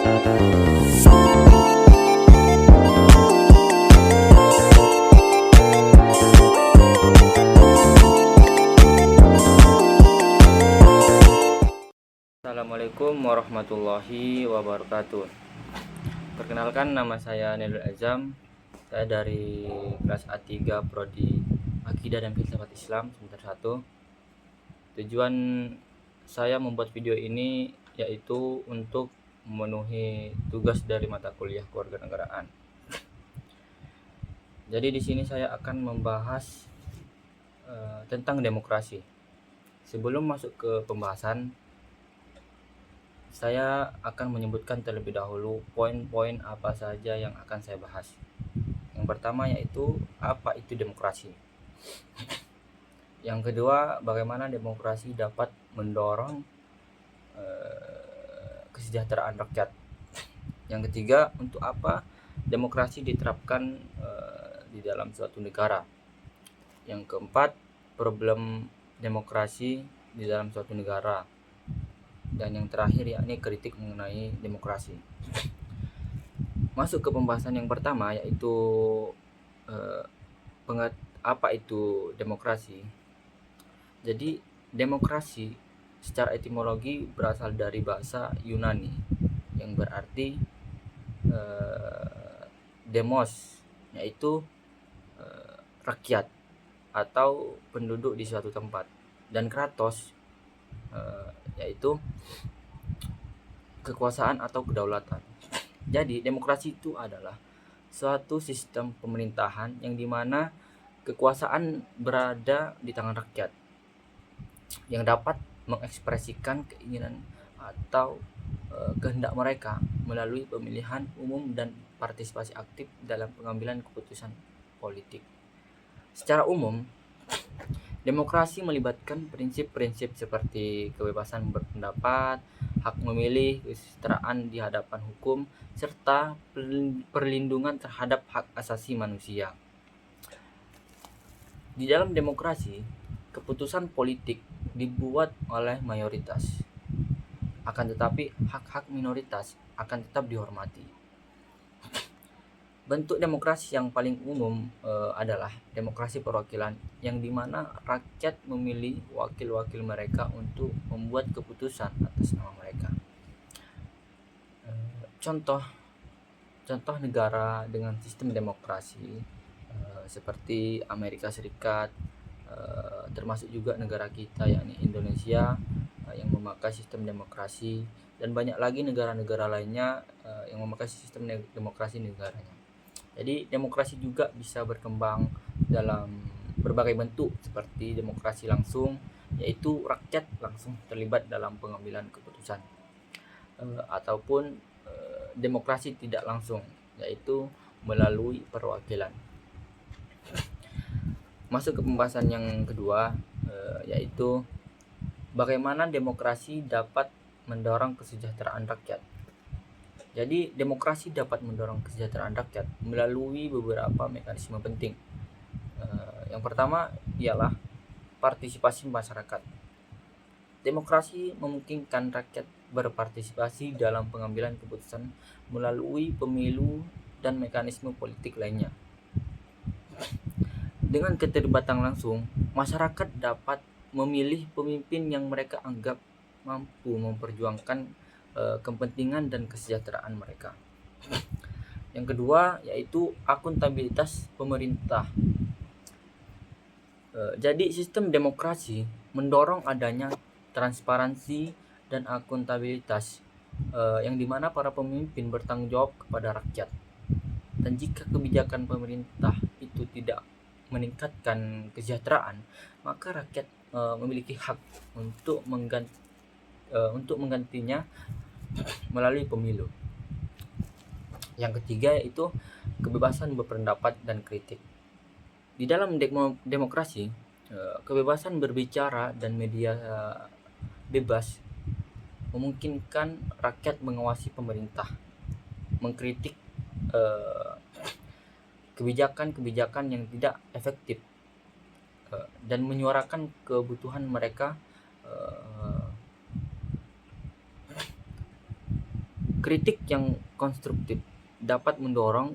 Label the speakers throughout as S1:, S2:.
S1: Assalamualaikum warahmatullahi wabarakatuh. Perkenalkan, nama saya Nelul Azam. Saya dari kelas A3 Prodi Akidah dan Filsafat Islam semester 1. Tujuan saya membuat video ini yaitu untuk memenuhi tugas dari mata kuliah kewarganegaraan. Jadi di sini saya akan membahas tentang demokrasi. Sebelum masuk ke pembahasan, saya akan menyebutkan terlebih dahulu poin-poin apa saja yang akan saya bahas. Yang pertama yaitu apa itu demokrasi. Yang kedua, bagaimana demokrasi dapat mendorong kesejahteraan rakyat. Yang ketiga, untuk apa demokrasi diterapkan di dalam suatu negara. Yang keempat, problem demokrasi di dalam suatu negara. Dan yang terakhir yakni kritik mengenai demokrasi. Masuk ke pembahasan yang pertama yaitu apa itu demokrasi. Jadi demokrasi secara etimologi berasal dari bahasa Yunani yang berarti demos, yaitu rakyat atau penduduk di suatu tempat, dan kratos yaitu kekuasaan atau kedaulatan. Jadi demokrasi itu adalah suatu sistem pemerintahan yang dimana kekuasaan berada di tangan rakyat yang dapat mengekspresikan keinginan atau kehendak mereka melalui pemilihan umum dan partisipasi aktif dalam pengambilan keputusan politik. Secara umum, demokrasi melibatkan prinsip-prinsip seperti kebebasan berpendapat, hak memilih, kesetaraan di hadapan hukum, serta perlindungan terhadap hak asasi manusia. Di dalam demokrasi, keputusan politik dibuat oleh mayoritas. Akan tetapi, hak-hak minoritas akan tetap dihormati. Bentuk demokrasi yang paling umum adalah demokrasi perwakilan, yang dimana rakyat memilih wakil-wakil mereka untuk membuat keputusan atas nama mereka. Contoh negara dengan sistem demokrasi seperti Amerika Serikat, termasuk juga negara kita yakni Indonesia yang memakai sistem demokrasi, dan banyak lagi negara-negara lainnya yang memakai sistem demokrasi negaranya. Jadi demokrasi juga bisa berkembang dalam berbagai bentuk seperti demokrasi langsung, yaitu rakyat langsung terlibat dalam pengambilan keputusan, ataupun demokrasi tidak langsung, yaitu melalui perwakilan. Masuk ke pembahasan yang kedua, yaitu bagaimana demokrasi dapat mendorong kesejahteraan rakyat. Jadi demokrasi dapat mendorong kesejahteraan rakyat melalui beberapa mekanisme penting. Yang pertama ialah partisipasi masyarakat. Demokrasi memungkinkan rakyat berpartisipasi dalam pengambilan keputusan melalui pemilu dan mekanisme politik lainnya. Dengan keterlibatan langsung, masyarakat dapat memilih pemimpin yang mereka anggap mampu memperjuangkan kepentingan dan kesejahteraan mereka. Yang kedua yaitu akuntabilitas pemerintah. Jadi sistem demokrasi mendorong adanya transparansi dan akuntabilitas, yang dimana para pemimpin bertanggung jawab kepada rakyat. Dan jika kebijakan pemerintah itu tidak meningkatkan kesejahteraan, maka rakyat memiliki hak untuk menggantinya melalui pemilu. Yang ketiga yaitu kebebasan berpendapat dan kritik. Di dalam demokrasi, kebebasan berbicara dan media bebas memungkinkan rakyat mengawasi pemerintah, mengkritik kebijakan-kebijakan yang tidak efektif, dan menyuarakan kebutuhan mereka Kritik yang konstruktif dapat mendorong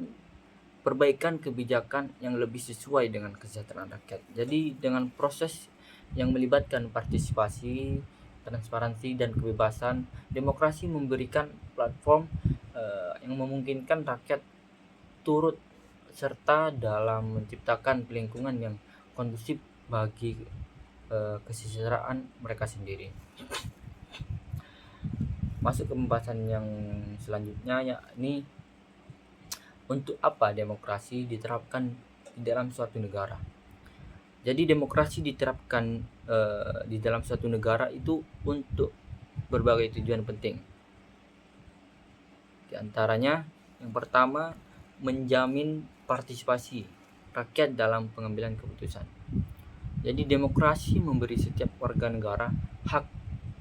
S1: perbaikan kebijakan yang lebih sesuai dengan kesejahteraan rakyat. Jadi dengan proses yang melibatkan partisipasi, transparansi dan kebebasan, demokrasi memberikan platform yang memungkinkan rakyat turut serta dalam menciptakan lingkungan yang kondusif bagi kesejahteraan mereka sendiri. Masuk ke pembahasan yang selanjutnya, yakni untuk apa demokrasi diterapkan di dalam suatu negara. Jadi demokrasi diterapkan di dalam suatu negara itu untuk berbagai tujuan penting. Di antaranya yang pertama, menjamin partisipasi rakyat dalam pengambilan keputusan. Jadi demokrasi memberi setiap warga negara hak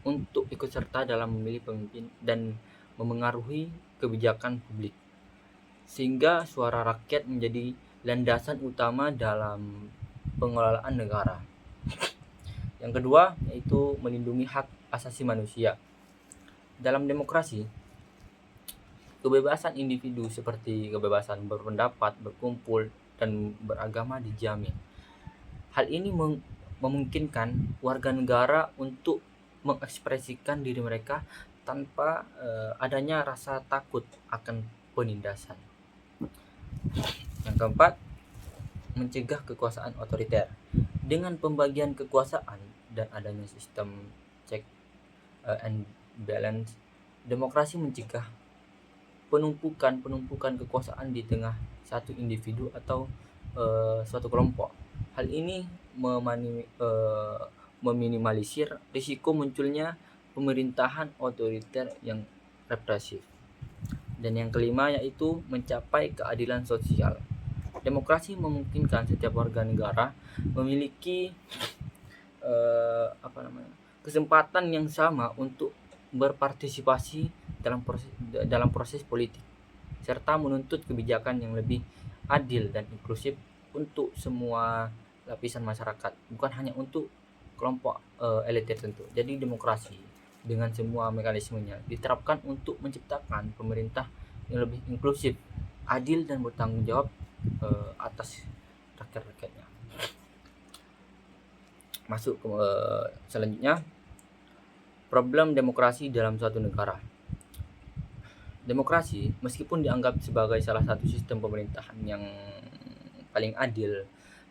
S1: untuk ikut serta dalam memilih pemimpin dan memengaruhi kebijakan publik, sehingga suara rakyat menjadi landasan utama dalam pengelolaan negara. Yang kedua yaitu melindungi hak asasi manusia. Dalam demokrasi, kebebasan individu seperti kebebasan berpendapat, berkumpul, dan beragama dijamin. Hal ini memungkinkan warga negara untuk mengekspresikan diri mereka tanpa adanya rasa takut akan penindasan. Yang keempat, mencegah kekuasaan otoriter. Dengan pembagian kekuasaan dan adanya sistem check and balance, demokrasi mencegah penumpukan kekuasaan di tengah satu individu atau suatu kelompok. Hal ini meminimalisir risiko munculnya pemerintahan otoriter yang represif. Dan yang kelima yaitu mencapai keadilan sosial. Demokrasi memungkinkan setiap warga negara memiliki kesempatan yang sama untuk berpartisipasi dalam proses politik, serta menuntut kebijakan yang lebih adil dan inklusif untuk semua lapisan masyarakat, bukan hanya untuk kelompok elit tertentu. Jadi demokrasi dengan semua mekanismenya diterapkan untuk menciptakan pemerintah yang lebih inklusif, adil dan bertanggung jawab atas rakyat-rakyatnya. Masuk ke selanjutnya, problem demokrasi dalam suatu negara. Demokrasi meskipun dianggap sebagai salah satu sistem pemerintahan yang paling adil,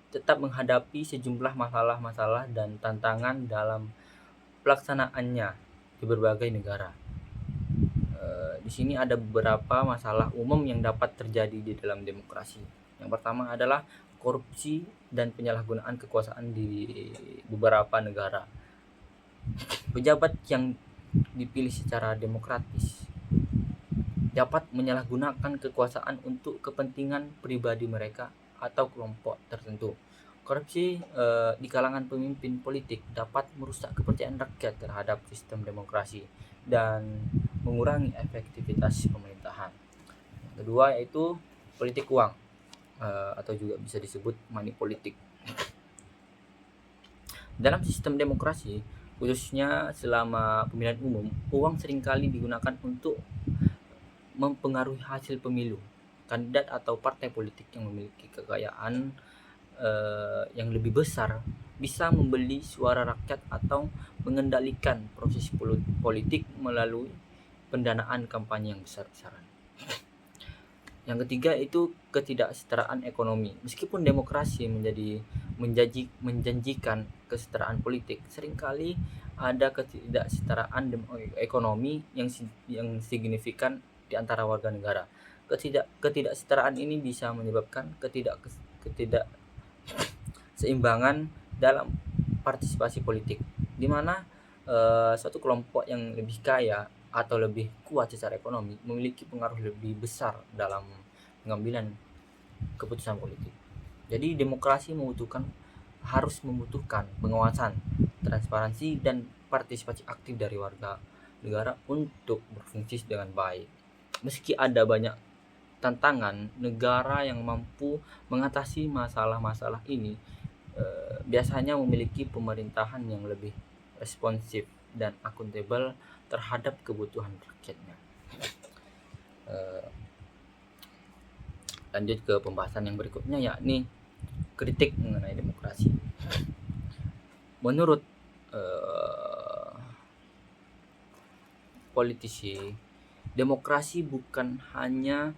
S1: tetap menghadapi sejumlah masalah-masalah dan tantangan dalam pelaksanaannya di berbagai negara. Di sini ada beberapa masalah umum yang dapat terjadi di dalam demokrasi. Yang pertama adalah korupsi dan penyalahgunaan kekuasaan di beberapa negara. Pejabat yang dipilih secara demokratis dapat menyalahgunakan kekuasaan untuk kepentingan pribadi mereka atau kelompok tertentu. Korupsi di kalangan pemimpin politik dapat merusak kepercayaan rakyat terhadap sistem demokrasi dan mengurangi efektivitas pemerintahan. Yang kedua yaitu politik uang atau juga bisa disebut money politik. Dalam sistem demokrasi, khususnya selama pemilihan umum, uang seringkali digunakan untuk mempengaruhi hasil pemilu. Kandidat atau partai politik yang memiliki kekayaan yang lebih besar bisa membeli suara rakyat atau mengendalikan proses politik melalui pendanaan kampanye yang besar-besaran. Yang ketiga itu ketidaksetaraan ekonomi. Meskipun demokrasi menjanjikan kesetaraan politik, seringkali ada ketidaksetaraan ekonomi yang signifikan di antara warga negara. Ketidaksetaraan ini bisa menyebabkan ketidakseimbangan dalam partisipasi politik, di mana suatu kelompok yang lebih kaya atau lebih kuat secara ekonomi memiliki pengaruh lebih besar dalam pengambilan keputusan politik. Jadi demokrasi harus membutuhkan pengawasan, transparansi dan partisipasi aktif dari warga negara untuk berfungsi dengan baik. Meski ada banyak tantangan, negara yang mampu mengatasi masalah-masalah ini biasanya memiliki pemerintahan yang lebih responsif dan akuntabel terhadap kebutuhan rakyatnya. Eh, Lanjut ke pembahasan yang berikutnya, yakni kritik mengenai demokrasi. Menurut eh, politisi, demokrasi bukan hanya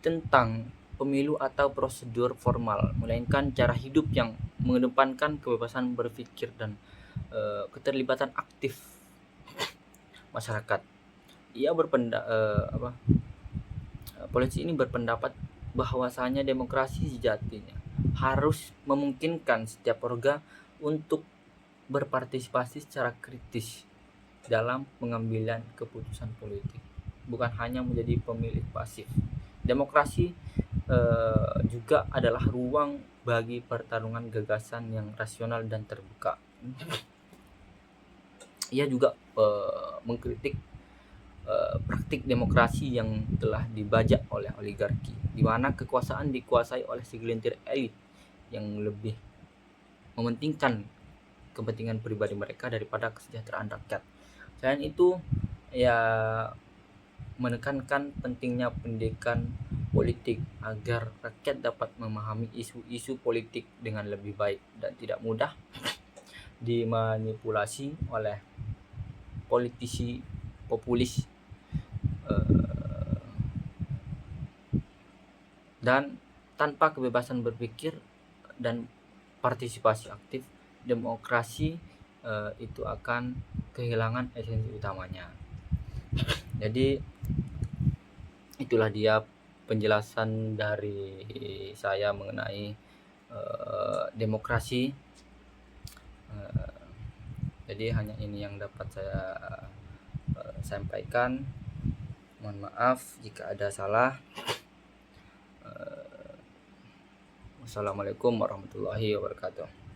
S1: tentang pemilu atau prosedur formal, melainkan cara hidup yang mengedepankan kebebasan berpikir dan keterlibatan aktif masyarakat. Ia Polisi ini berpendapat bahwasanya demokrasi sejatinya harus memungkinkan setiap warga untuk berpartisipasi secara kritis dalam pengambilan keputusan politik, bukan hanya menjadi pemilih pasif. Demokrasi juga adalah ruang bagi pertarungan gagasan yang rasional dan terbuka. Ia juga mengkritik praktik demokrasi yang telah dibajak oleh oligarki, di mana kekuasaan dikuasai oleh segelintir elit yang lebih mementingkan kepentingan pribadi mereka daripada kesejahteraan rakyat. Selain itu, ya, menekankan pentingnya pendidikan politik agar rakyat dapat memahami isu-isu politik dengan lebih baik dan tidak mudah dimanipulasi oleh politisi populis. Dan tanpa kebebasan berpikir dan partisipasi aktif, demokrasi itu akan kehilangan esensi utamanya. Jadi itulah dia penjelasan dari saya mengenai demokrasi. Jadi hanya ini yang dapat saya sampaikan. Mohon maaf jika ada salah. Wassalamualaikum warahmatullahi wabarakatuh.